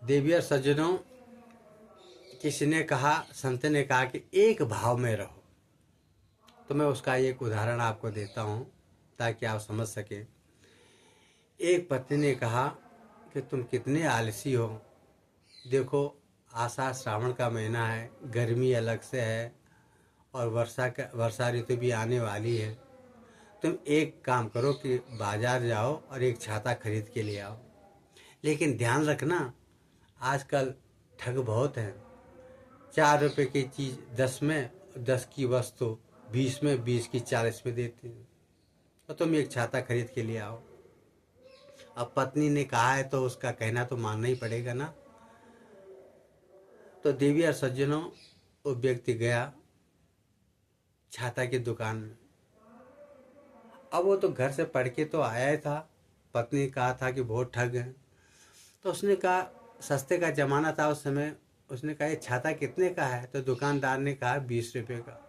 देवी और सज्जनों, किसी ने कहा, संत ने कहा कि एक भाव में रहो। तो मैं उसका एक उदाहरण आपको देता हूँ ताकि आप समझ सकें। एक पत्नी ने कहा कि तुम कितने आलसी हो, देखो आषाढ़ श्रावण का महीना है, गर्मी अलग से है और वर्षा ऋतु भी आने वाली है। तुम एक काम करो कि बाजार जाओ और एक छाता खरीद के ले आओ, लेकिन ध्यान रखना आजकल ठग बहुत हैं। 4 रुपए की चीज़ 10 में, 10 की वस्तु 20 में, 20 की 40 में देते हैं। तो तुम एक छाता खरीद के ले आओ। अब पत्नी ने कहा है तो उसका कहना तो मानना ही पड़ेगा ना। तो देवी और सज्जनों, वो व्यक्ति गया छाता की दुकान में। अब वो तो घर से पढ़ के तो आया ही था, पत्नी ने कहा था कि बहुत ठग हैं। तो उसने कहा, सस्ते का ज़माना था उस समय, उसने कहा ये छाता कितने का है? तो दुकानदार ने कहा 20 रुपये का।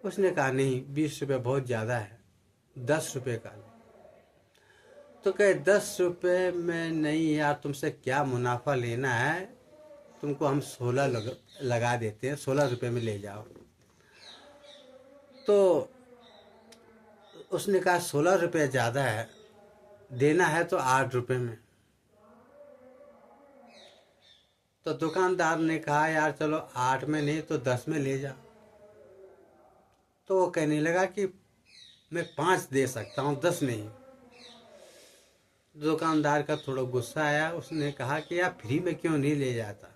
उसने कहा नहीं, 20 रुपये बहुत ज़्यादा है, 10 रुपये का। तो कहे 10 रुपये में नहीं यार, तुमसे क्या मुनाफा लेना है, तुमको हम 16 लगा देते हैं, 16 रुपये में ले जाओ। तो उसने कहा 16 रुपये ज़्यादा है, देना है तो 8 रुपये में। तो दुकानदार ने कहा यार चलो 8 में नहीं तो 10 में ले जा। तो वो कहने लगा कि मैं 5 दे सकता हूँ, 10 नहीं। दुकानदार का थोड़ा गुस्सा आया, उसने कहा कि यार फ्री में क्यों नहीं ले जाता।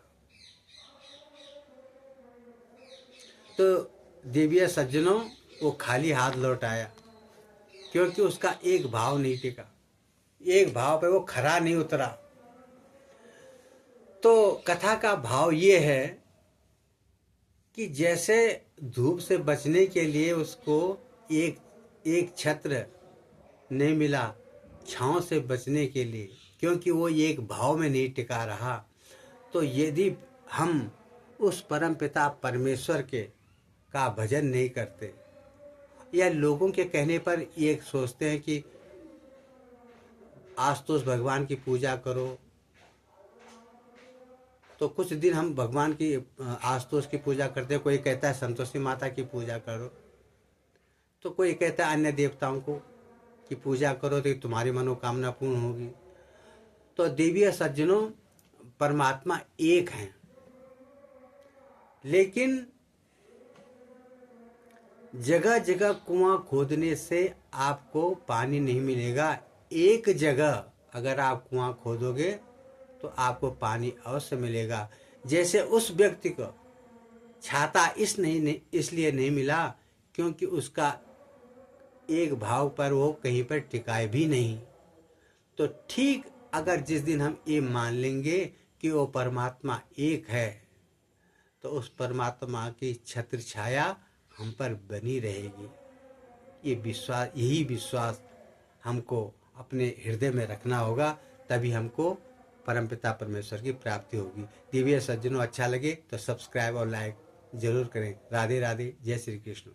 तो देविया सज्जनों, वो खाली हाथ लौट आया, क्योंकि उसका एक भाव नहीं टिका, एक भाव पे वो खरा नहीं उतरा। तो कथा का भाव ये है कि जैसे धूप से बचने के लिए उसको एक एक छत्र नहीं मिला छांव से बचने के लिए, क्योंकि वो एक भाव में नहीं टिका रहा। तो यदि हम उस परम पिता परमेश्वर के का भजन नहीं करते या लोगों के कहने पर ये सोचते हैं कि आशुतोष भगवान की पूजा करो, तो कुछ दिन हम भगवान की आशुतोष की पूजा करते हैं, कोई कहता है संतोषी माता की पूजा करो, तो कोई कहता है अन्य देवताओं को की पूजा करो तो तुम्हारी मनोकामना पूर्ण होगी। तो देवी सज्जनों, परमात्मा एक हैं, लेकिन जगह जगह कुआं खोदने से आपको पानी नहीं मिलेगा। एक जगह अगर आप कुआं खोदोगे तो आपको पानी अवश्य मिलेगा। जैसे उस व्यक्ति को छाता इसलिए नहीं मिला क्योंकि उसका एक भाव पर वो कहीं पर टिकाए भी नहीं। तो ठीक अगर जिस दिन हम ये मान लेंगे कि वो परमात्मा एक है, तो उस परमात्मा की छत्र छाया हम पर बनी रहेगी। ये विश्वास, यही विश्वास हमको अपने हृदय में रखना होगा, तभी हमको परमपिता परमेश्वर की प्राप्ति होगी। दिव्य सज्जनों, अच्छा लगे तो सब्सक्राइब और लाइक जरूर करें। राधे राधे, जय श्री कृष्ण।